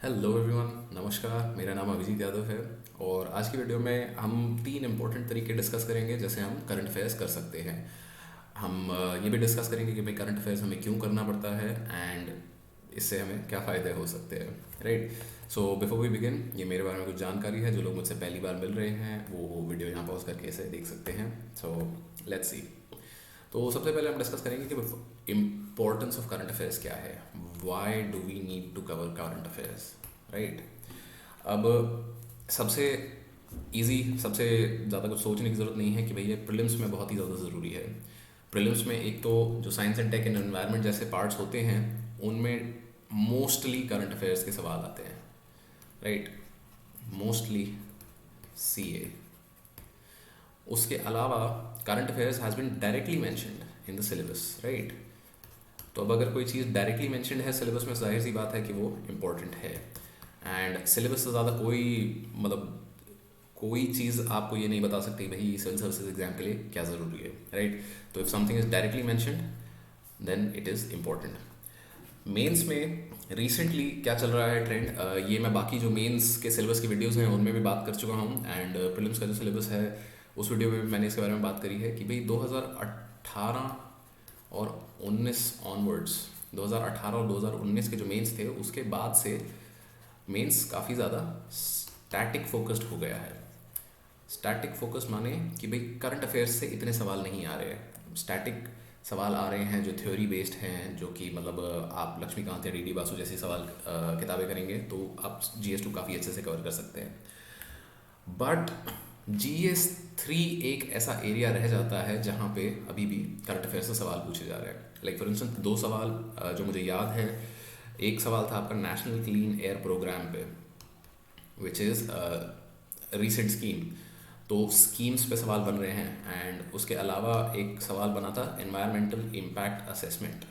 Hello everyone, नमस्कार। मेरा नाम अभिजीत यादव है और आज की वीडियो में हम तीन इम्पोर्टेंट तरीके डिस्कस करेंगे जैसे हम करंट अफेयर्स कर सकते हैं। हम ये भी डिस्कस करेंगे कि भाई करंट अफेयर्स हमें क्यों करना पड़ता है एंड इससे हमें क्या फ़ायदे हो सकते हैं। Right. So before we begin, ये मेरे बारे में कुछ जानकारी है। जो लोग मुझसे पहली बार मिल रहे हैं वो वीडियो यहाँ पॉज करके इसे देख सकते हैं। So let's see. तो सबसे पहले हम डिस्कस करेंगे कि इम्पोर्टेंस ऑफ करंट अफेयर्स क्या है। Why do we need to cover current affairs. Right. अब सबसे इजी, सबसे ज़्यादा कुछ सोचने की ज़रूरत नहीं है कि भैया प्रीलिम्स में बहुत ही ज़्यादा ज़रूरी है। प्रीलिम्स में एक तो जो science and tech and environment जैसे पार्ट्स होते हैं उनमें मोस्टली करंट अफेयर्स के सवाल आते हैं। राइट। Mostly CA. उसके अलावा current affairs has been directly mentioned in the syllabus. Right. तो अब अगर कोई चीज़ डायरेक्टली मैंशनड है सिलेबस में, जाहिर सी बात है कि वो इम्पोर्टेंट है। एंड सिलेबस से ज़्यादा कोई चीज़ आपको ये नहीं बता सकती भाई सिविल सर्विसेज एग्जाम के लिए क्या ज़रूरी है। राइट। तो if something is directly mentioned then it is important. Mains में रिसेंटली क्या चल रहा है ट्रेंड, ये मैं बाकी जो मेंस के सिलेबस की वीडियोस हैं उनमें भी बात कर चुका हूँ एंड प्रीलिम्स का जो सिलेबस है उस वीडियो में भी मैंने इसके बारे में बात करी है कि भाई 2018 और 19 ऑनवर्ड्स, 2018 और 2019 के जो मेंस थे उसके बाद से मेंस काफ़ी ज़्यादा स्टैटिक फोकस्ड हो गया है। स्टैटिक फोकस माने कि भाई करंट अफेयर्स से इतने सवाल नहीं आ रहे हैं। स्टैटिक सवाल आ रहे हैं जो थ्योरी बेस्ड हैं, जो कि मतलब आप लक्ष्मीकांत या डी डी बासु जैसी सवाल किताबें करेंगे तो आप GS2 काफ़ी अच्छे से कवर कर सकते हैं। बट GS3 एक ऐसा एरिया रह जाता है जहाँ पे अभी भी करंट अफेयर से सवाल पूछे जा रहे हैं। लाइक फॉर इंस्टेंस दो सवाल जो मुझे याद है। एक सवाल था आपका नेशनल क्लीन एयर प्रोग्राम पे, विच इज़ रीसेंट स्कीम। तो स्कीम्स पे सवाल बन रहे हैं एंड उसके अलावा एक सवाल बना था एनवायरमेंटल इम्पैक्ट असेसमेंट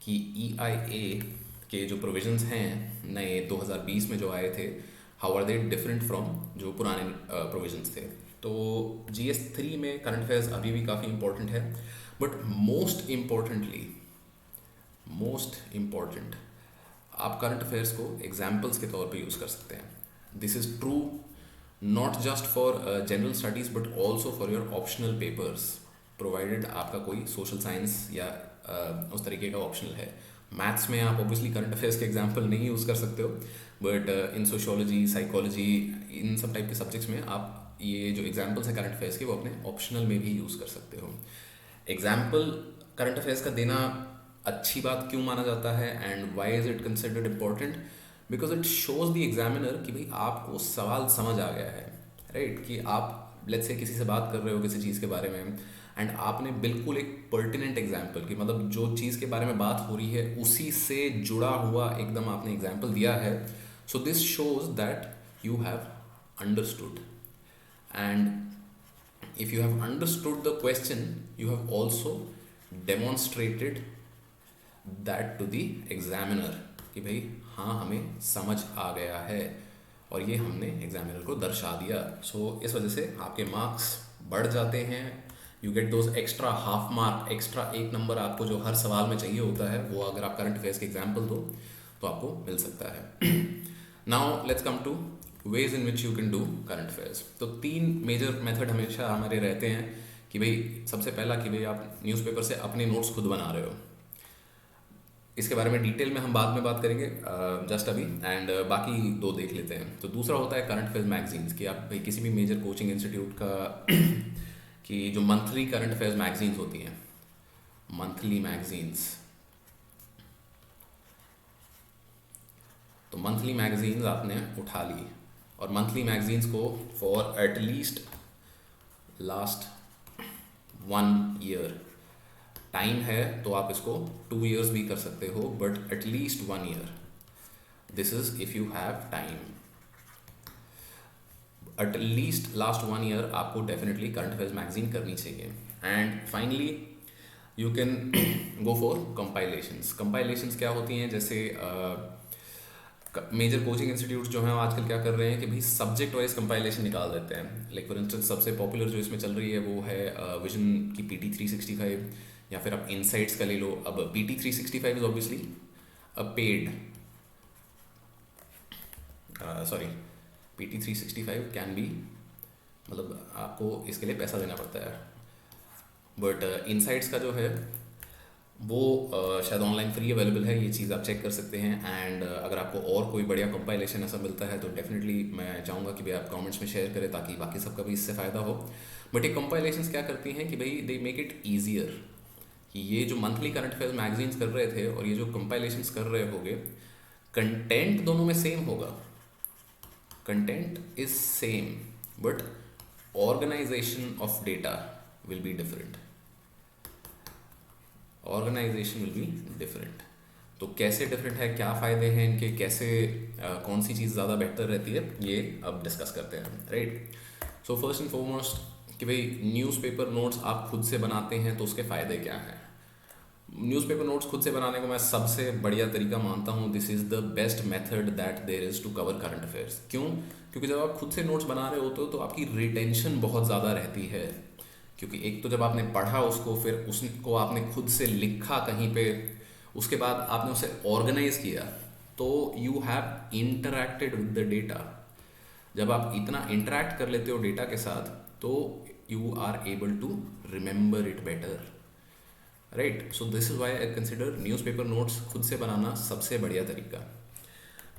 कि EIA के जो प्रोविजंस हैं नए 2020 में जो आए थे, how are they different from जो पुराने प्रोविजंस थे। तो GS3 में करंट अफेयर्स अभी भी काफ़ी इंपॉर्टेंट है। बट मोस्ट इम्पॉर्टेंट आप करंट अफेयर्स को एग्जाम्पल्स के तौर पे यूज़ कर सकते हैं। This is true not just for general studies but also for your optional papers, provided आपका कोई सोशल साइंस या उस तरीके का ऑप्शनल है। मैथ्स में आप ऑब्वियसली करंट अफेयर्स के एग्जाम्पल नहीं यूज़ कर सकते हो, बट इन सोशोलॉजी, साइकोलॉजी, इन सब टाइप के सब्जेक्ट्स में आप ये जो एग्जाम्पल्स हैं करंट अफेयर्स के वो अपने ऑप्शनल में भी यूज़ कर सकते हो। एग्जाम्पल करंट अफेयर्स का देना अच्छी बात क्यों माना जाता है and why is it considered important? Because it shows the examiner कि भाई आपको सवाल समझ आ गया है। राइट। कि आप लेट्स से किसी से बात कर रहे हो किसी चीज़ के बारे में एंड आपने बिल्कुल एक पर्टिनेंट एग्जाम्पल की, मतलब जो चीज़ के बारे में बात हो रही है उसी से जुड़ा हुआ एकदम आपने एग्जाम्पल दिया है। So this shows that you have understood, and if you have understood the question you have also demonstrated that to the examiner कि भाई हाँ हमें समझ आ गया है और ये हमने एग्जामिनर को दर्शा दिया। सो इस वजह से आपके मार्क्स बढ़ जाते हैं। You get those extra half mark, extra एक नंबर आपको जो हर सवाल में चाहिए होता है वो अगर आप करंट अफेयर्स के एग्जाम्पल दो तो आपको मिल सकता है। Now let's come to ways in which you can do current affairs. तो तीन मेजर मेथड हमेशा हमारे रहते हैं कि भाई सबसे पहला कि भाई आप न्यूज़पेपर से अपने नोट्स खुद बना रहे हो। इसके बारे में डिटेल में हम बाद में बात करेंगे जस्ट अभी, एंड बाकी दो देख लेते हैं। तो दूसरा होता है करंट अफेयर्स मैगजीन्स कि आप भाई किसी भी मेजर कोचिंग इंस्टीट्यूट का कि जो मंथली करंट अफेयर्स मैगजीन्स होती हैं, मंथली मैगजीन्स, तो मंथली मैगजीन्स आपने उठा ली और मंथली मैगजीन्स को for at least last 1 year time है तो आप इसको 2 ईयर्स भी कर सकते हो, but at least 1 year. This is if you have time. At least last 1 year आपको डेफिनेटली करंट अफेयर्स मैगजीन करनी चाहिए। And finally you can go for compilations. Compilations क्या होती हैं? जैसे मेजर कोचिंग इंस्टीट्यूट्स जो हैं आजकल क्या कर रहे हैं कि भाई सब्जेक्ट वाइज कंपाइलेशन निकाल देते हैं। लाइक फॉर इंस्टेंस सबसे पॉपुलर जो इसमें चल रही है वो है विजन की PT365, या फिर आप इनसाइट्स का ले लो। अब PT365 is obviously a paid sorry, PT365 can be, मतलब आपको इसके लिए पैसा देना पड़ता है, बट इनसाइट्स का जो है वो शायद ऑनलाइन फ्री अवेलेबल है, ये चीज़ आप चेक कर सकते हैं। एंड अगर आपको और कोई बढ़िया कंपाइलेशन ऐसा मिलता है तो डेफिनेटली मैं चाहूँगा कि भाई आप कमेंट्स में शेयर करें ताकि बाकी सबका भी इससे फ़ायदा हो। बट ये कंपाइलेशंस क्या करती हैं कि भाई दे मेक इट ईजियर, कि ये जो मंथली करंट अफेयर्स मैगजीन्स कर रहे थे और ये जो कंपाइलेशंस कर रहे होंगे, कंटेंट दोनों में सेम होगा, content is same, but organisation of data will be different, organisation will be different. तो कैसे डिफरेंट है, क्या फ़ायदे हैं इनके, कैसे कौन सी चीज़ ज़्यादा बेहतर रहती है, ये अब डिस्कस करते हैं, right. So first and foremost कि भाई न्यूज़पेपर नोट्स आप खुद से बनाते हैं तो उसके फ़ायदे क्या हैं। न्यूज़पेपर नोट्स खुद से बनाने को मैं सबसे बढ़िया तरीका मानता हूँ, this is the best method that there is to cover current affairs. क्यों? क्योंकि जब आप खुद से नोट्स बना रहे होते हो तो आपकी रिटेंशन बहुत ज़्यादा रहती है, क्योंकि एक तो जब आपने पढ़ा उसको, फिर उसको आपने खुद से लिखा कहीं पे, उसके बाद आपने उसे ऑर्गेनाइज किया, तो you have interacted with the data. जब आप इतना इंटरैक्ट कर लेते हो डेटा के साथ तो you are able to remember it better, right. So this is why I consider newspaper notes खुद से बनाना सबसे बढ़िया तरीका।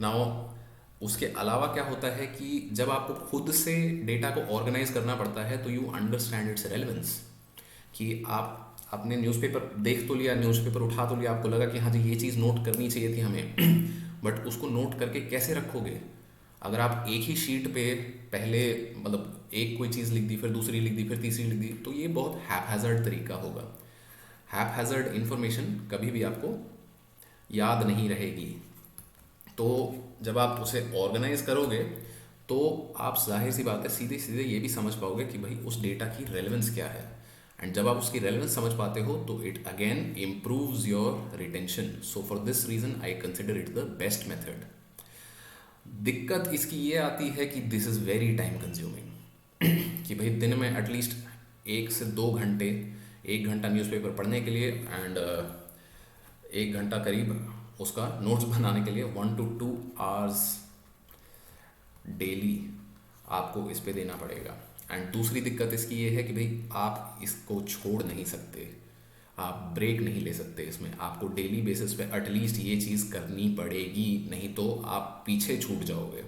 नाउ उसके अलावा क्या होता है कि जब आपको खुद से डेटा को ऑर्गेनाइज करना पड़ता है तो यू अंडरस्टैंड इट्स रेलेवेंस, कि आप आपने न्यूज़पेपर देख तो लिया, न्यूज़पेपर उठा तो लिया, आपको लगा कि हाँ जी ये चीज़ नोट करनी चाहिए थी हमें बट उसको नोट करके कैसे रखोगे? अगर आप एक ही शीट पे पहले मतलब एक कोई चीज़ लिख दी, फिर दूसरी लिख दी, फिर तीसरी लिख दी, तो ये बहुत हैपहैज़र्ड तरीका होगा। हैपहैज़र्ड इन्फॉर्मेशन कभी भी आपको याद नहीं रहेगी। तो जब आप उसे ऑर्गेनाइज करोगे तो आप जाहिर सी बात है सीधे सीधे ये भी समझ पाओगे कि भाई उस डेटा की रेलेवेंस क्या है। एंड जब आप उसकी रेलेवेंस समझ पाते हो तो it again improves your retention. So for this reason I consider it the best method. दिक्कत इसकी ये आती है कि this is very time consuming कि भाई दिन में एटलीस्ट 1 से 2 घंटे, 1 घंटा न्यूज़पेपर पढ़ने के लिए एंड 1 घंटा करीब उसका नोट्स बनाने के लिए, 1 to 2 hours डेली आपको इस पे देना पड़ेगा। एंड दूसरी दिक्कत इसकी ये है कि भाई आप इसको छोड़ नहीं सकते, आप ब्रेक नहीं ले सकते, इसमें आपको डेली बेसिस पे एटलीस्ट ये चीज़ करनी पड़ेगी, नहीं तो आप पीछे छूट जाओगे।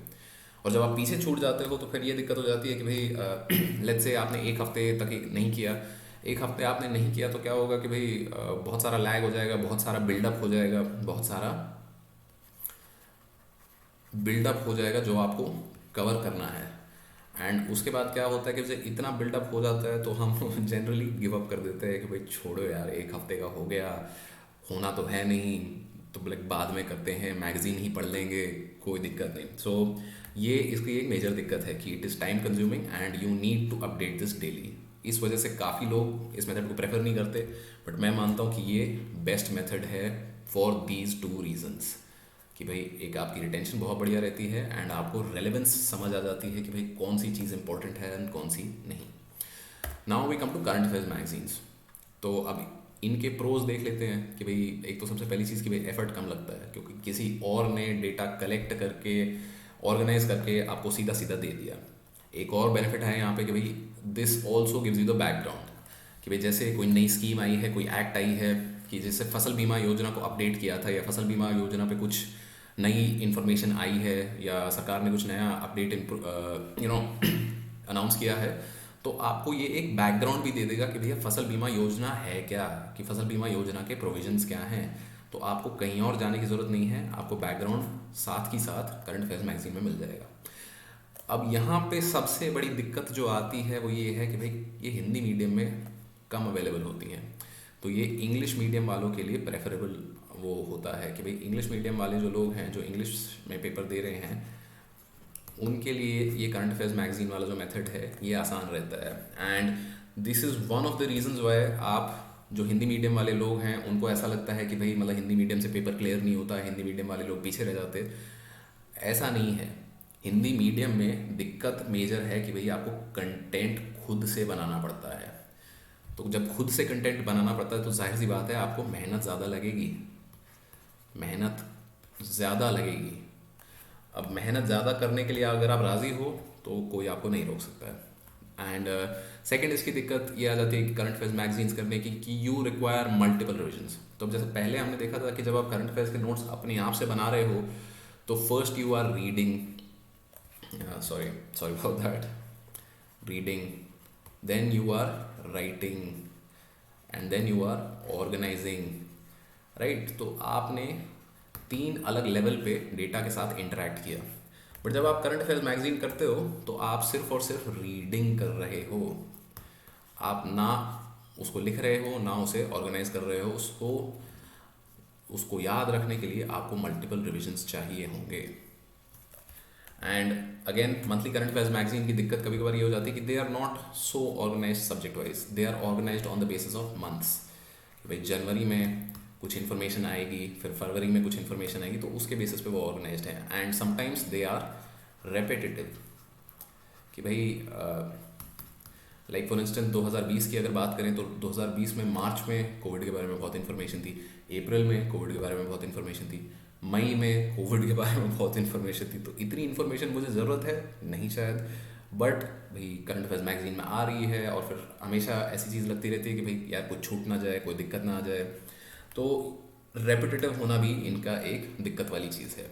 और जब आप पीछे छूट जाते हो तो फिर ये दिक्कत हो जाती है कि भाई लेट्स से आपने 1 हफ्ते तक नहीं किया, 1 हफ्ते आपने नहीं किया तो क्या होगा कि भाई बहुत सारा लैग हो जाएगा, बहुत सारा बिल्डअप हो जाएगा, बहुत सारा बिल्डअप हो जाएगा जो आपको कवर करना है। एंड उसके बाद क्या होता है कि जब इतना बिल्डअप हो जाता है तो हम जनरली गिव अप कर देते हैं कि भाई छोड़ो यार, 1 हफ्ते का हो गया, होना तो है नहीं, तो लाइक बाद में करते हैं, मैगजीन ही पढ़ लेंगे, कोई दिक्कत नहीं। सो ये इसकी एक मेजर दिक्कत है कि it is time consuming and you need to update this daily. इस वजह से काफ़ी लोग इस मेथड को प्रेफर नहीं करते, बट मैं मानता हूँ कि ये बेस्ट मेथड है फॉर दीज 2 रीजंस, कि भाई एक आपकी रिटेंशन बहुत बढ़िया रहती है एंड आपको रेलेवेंस समझ आ जाती है कि भाई कौन सी चीज़ इंपॉर्टेंट है एंड कौन सी नहीं। Now we come to current affairs magazines. तो अब इनके प्रोज देख लेते हैं कि भाई एक तो सबसे पहली चीज़ कि भाई एफर्ट कम लगता है, क्योंकि किसी और ने डेटा कलेक्ट करके ऑर्गेनाइज करके आपको सीधा सीधा दे दिया। एक और बेनिफिट है यहाँ पे कि भाई this also gives you the background, कि भाई जैसे कोई नई स्कीम आई है, कोई एक्ट आई है कि जैसे फसल बीमा योजना को अपडेट किया था या फसल बीमा योजना पे कुछ नई इन्फॉर्मेशन आई है या सरकार ने कुछ नया अपडेट अनाउंस किया है, तो आपको ये एक बैकग्राउंड भी दे देगा कि भैया फसल बीमा योजना है क्या, कि फसल बीमा योजना के प्रोविजंस क्या हैं। तो आपको कहीं और जाने की ज़रूरत नहीं है, आपको बैकग्राउंड साथ ही साथ करंट अफेयर्स मैगजीन में मिल जाएगा। अब यहाँ पे सबसे बड़ी दिक्कत जो आती है वो ये है कि भाई ये हिंदी मीडियम में कम अवेलेबल होती हैं, तो ये इंग्लिश मीडियम वालों के लिए प्रेफरेबल वो होता है कि भाई इंग्लिश मीडियम वाले जो लोग हैं जो इंग्लिश में पेपर दे रहे हैं उनके लिए ये करंट अफेयर्स मैगजीन वाला जो मेथड है ये आसान रहता है। And this is one of the reasons Y आप जो हिंदी मीडियम वाले लोग हैं उनको ऐसा लगता है कि भाई मतलब हिंदी मीडियम से पेपर क्लियर नहीं होता, हिंदी मीडियम वाले लोग पीछे रह जाते। ऐसा नहीं है, हिंदी मीडियम में दिक्कत मेजर है कि भाई आपको कंटेंट खुद से बनाना पड़ता है। तो जब खुद से कंटेंट बनाना पड़ता है तो जाहिर सी बात है आपको मेहनत ज़्यादा लगेगी, मेहनत ज़्यादा लगेगी। अब मेहनत ज़्यादा करने के लिए अगर आप राज़ी हो तो कोई आपको नहीं रोक सकता है। एंड सेकेंड इसकी दिक्कत ये आ जाती है कि करंट अफेयर्स मैगजीन्स करने की कि यू रिक्वायर मल्टीपल रिविजन्स। तो अब जैसे पहले हमने देखा था कि जब आप करंट अफेयर्स के नोट्स अपने आप से बना रहे हो तो first you are reading, sorry about that, reading, then you are writing and then you are organising, right. तो आपने 3 अलग लेवल पे डेटा के साथ इंटरेक्ट किया। बट जब आप करंट अफेयर्स मैगजीन करते हो तो आप सिर्फ और सिर्फ रीडिंग कर रहे हो, आप ना उसको लिख रहे हो ना उसे ऑर्गेनाइज कर रहे हो। उसको याद रखने के लिए आपको मल्टीपल रिविजन्स चाहिए होंगे। And again monthly current affairs magazine की दिक्कत कभी कभार ये हो जाती है कि they are not so organise subject wise, they are organise on the basis of months. भाई जनवरी में कुछ इन्फॉर्मेशन आएगी, फिर फरवरी में कुछ इन्फॉर्मेशन आएगी, तो उसके बेसिस पे वो ऑर्गेनाइज्ड है। And sometimes they are repetitive कि भाई लाइक फॉर इंस्टेंस 2020 की अगर बात करें तो 2020 में मार्च में कोविड के बारे में बहुत इन्फॉर्मेशन थी, अप्रैल में कोविड के बारे में बहुत इन्फॉर्मेशन थी, मई में कोविड के बारे में बहुत इन्फॉर्मेशन थी। तो इतनी इन्फॉर्मेशन मुझे ज़रूरत है नहीं शायद, बट भाई करंट अफेयर्स मैगजीन में आ रही है और फिर हमेशा ऐसी चीज़ लगती रहती है कि भाई यार कुछ छूट ना जाए, कोई दिक्कत ना आ जाए। तो रेपिटेटिव होना भी इनका एक दिक्कत वाली चीज़ है।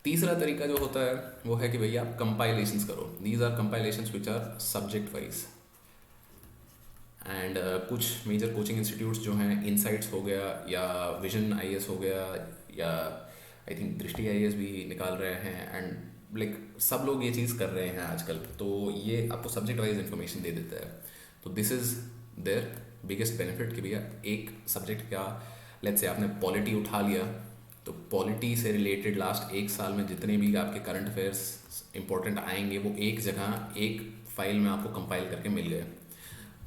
तीसरा तरीका जो होता है वो है कि भैया आप कंपाइलेशंस करो। These are compilations which are subject wise. And कुछ मेजर कोचिंग इंस्टीट्यूट्स जो हैं, इनसाइट्स हो गया या विजन आईएएस हो गया या आई थिंक दृष्टि आईएएस भी निकाल रहे हैं, एंड लाइक सब लोग ये चीज़ कर रहे हैं आजकल। तो ये आपको सब्जेक्ट वाइज इन्फॉर्मेशन दे देता है। तो this is their biggest benefit कि भैया एक सब्जेक्ट का, लेट्स से आपने पॉलिटी उठा लिया, तो पॉलिटी से रिलेटेड लास्ट 1 साल में जितने भी आपके करंट अफेयर्स इंपॉर्टेंट आएंगे वो एक जगह एक फाइल में आपको कंपाइल करके मिल गए।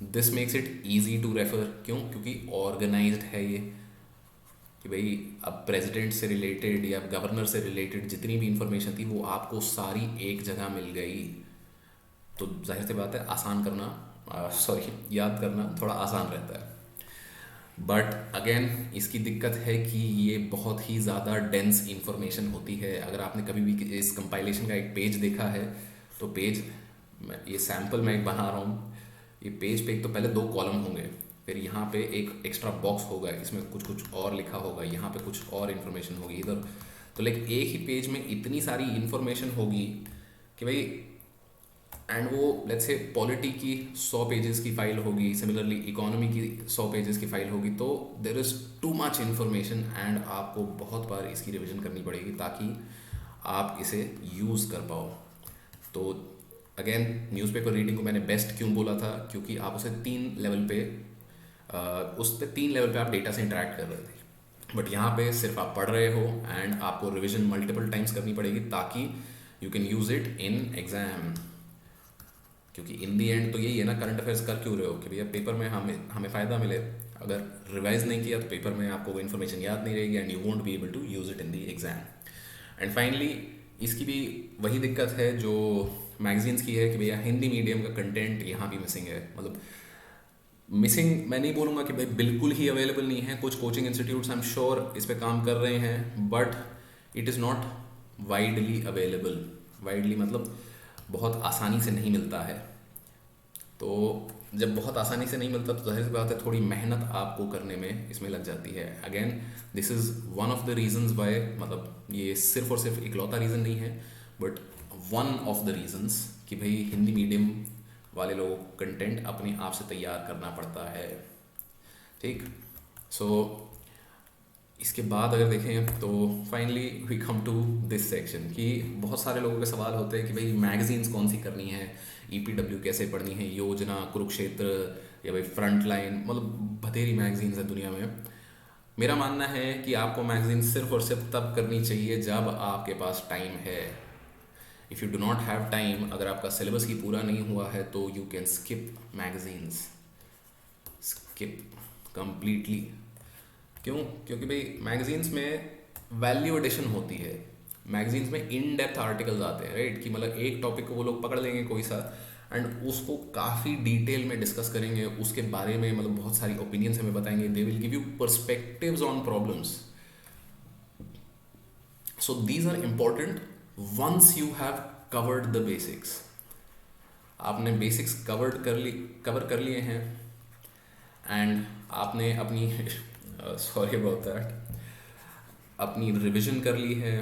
This makes it easy to refer. क्यों? क्योंकि ऑर्गेनाइज्ड है ये कि भाई अब प्रेसिडेंट से रिलेटेड या गवर्नर से रिलेटेड जितनी भी इंफॉर्मेशन थी वो आपको सारी एक जगह मिल गई। तो जाहिर सी बात है आसान करना, याद करना थोड़ा आसान रहता है। बट अगेन इसकी दिक्कत है कि ये बहुत ही ज़्यादा डेंस इंफॉर्मेशन होती है। अगर आपने कभी भी इस कंपाइलेशन का एक पेज देखा है तो पेज, ये सैम्पल मैं एक बना रहा हूँ, ये पेज पे एक तो पहले 2 कॉलम होंगे, फिर यहाँ पे एक एक्स्ट्रा बॉक्स होगा, इसमें कुछ और लिखा होगा, यहाँ पे कुछ और इन्फॉर्मेशन होगी इधर। तो लाइक एक ही पेज में इतनी सारी इन्फॉर्मेशन होगी कि भाई, एंड वो लेट्स से पॉलिटी की 100 पेजेस की फाइल होगी, सिमिलरली इकोनॉमी की 100 पेजेस की फाइल होगी। तो there is too much information and आपको बहुत बार इसकी रिविजन करनी पड़ेगी ताकि आप इसे यूज़ कर पाओ। तो अगेन न्यूज़पेपर रीडिंग को मैंने बेस्ट क्यों बोला था, क्योंकि आप उसे 3 लेवल पे उस पे 3 लेवल पे आप डेटा से इंटरेक्ट कर रहे थे। बट यहाँ पे सिर्फ आप पढ़ रहे हो एंड आपको रिविजन मल्टीपल टाइम्स करनी पड़ेगी ताकि you can use it in exam. क्योंकि इन दी एंड तो यही है ना, करंट अफेयर्स कर क्यों रहे हो कि भैया पेपर में हमें फ़ायदा मिले। अगर रिवाइज नहीं किया तो पेपर में आपको वो इन्फॉर्मेशन याद नहीं रहेगी and you won't be able to use it in the exam. And finally इसकी भी वही दिक्कत है जो मैगजीन्स की है कि भैया हिंदी मीडियम का कंटेंट यहाँ भी मिसिंग है। मतलब मिसिंग मैं नहीं बोलूँगा कि भाई बिल्कुल ही अवेलेबल नहीं है, कुछ coaching institutes I am sure इस पर काम कर रहे हैं, but it is not widely available. Widely मतलब बहुत आसानी से नहीं मिलता है। तो जब बहुत आसानी से नहीं मिलता तो जाहिर सी बात है थोड़ी मेहनत आपको करने में इसमें लग जाती है। Again this is one of the reasons Y, मतलब ये सिर्फ और सिर्फ इकलौता रीज़न नहीं है but one of the reasons कि भाई हिंदी मीडियम वाले लोगों को कंटेंट अपने आप से तैयार करना पड़ता है। ठीक, सो इसके बाद अगर देखें तो finally we come to this section कि बहुत सारे लोगों के सवाल होते हैं कि भाई मैगजीन्स कौन सी करनी है, ईपीडब्ल्यू कैसे पढ़नी है, योजना, कुरुक्षेत्र या भाई फ्रंट लाइन, मतलब बथेरी मैगजीन्स है दुनिया में। मेरा मानना है कि आपको मैगजीन सिर्फ और सिर्फ तब करनी चाहिए जब आपके पास टाइम है। If you do not have time, अगर आपका सिलेबस ही पूरा नहीं हुआ है तो you can skip magazines, skip completely. क्यों? क्योंकि भाई मैगजीन्स में वैल्यू एडिशन होती है। मैगजीन्स में इन डेप्थ आर्टिकल्स आते हैं, राइट, कि मतलब एक टॉपिक को वो लोग पकड़ लेंगे कोई सा एंड उसको काफ़ी डिटेल में डिस्कस करेंगे, उसके बारे में मतलब बहुत सारी ओपिनियंस हमें बताएंगे। They will give you perspectives on problems. So these are important once you have covered the basics, आपने बेसिक्स कवर कर लिए हैं, एंड आपने अपनी सॉरी अबाउट दैट, अपनी रिवीजन कर ली है,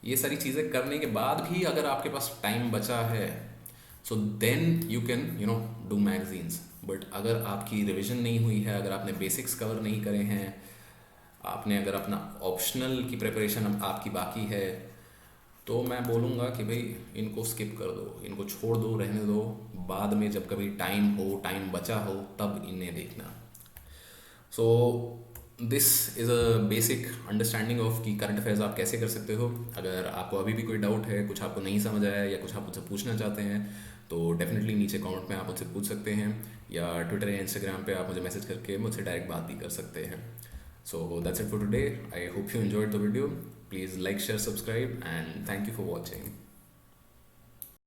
ये सारी चीज़ें करने के बाद भी अगर आपके पास टाइम बचा है, so then you can do magazines. But अगर आपकी रिवीजन नहीं हुई है, अगर आपने बेसिक्स कवर नहीं करे हैं, आपने अगर अपना ऑप्शनल की प्रिपरेशन अब आपकी बाकी है, तो मैं बोलूँगा कि भाई इनको स्किप कर दो, इनको छोड़ दो, रहने दो. बाद में जब कभी टाइम हो, टाइम बचा हो, तब इन्हें देखना. So this is a basic understanding of कि करंट अफेयर्स आप कैसे कर सकते हो. अगर आपको अभी भी कोई डाउट है, कुछ आपको नहीं समझ आया या कुछ आप मुझसे पूछना चाहते हैं, तो डेफिनेटली नीचे कमेंट में आप मुझसे पूछ सकते हैं, या ट्विटर या इंस्टाग्राम पे आप मुझे मैसेज करके मुझसे डायरेक्ट बात भी कर सकते हैं. So that's it for today. I hope you enjoyed the video. Please like, share, subscribe, and thank you for watching.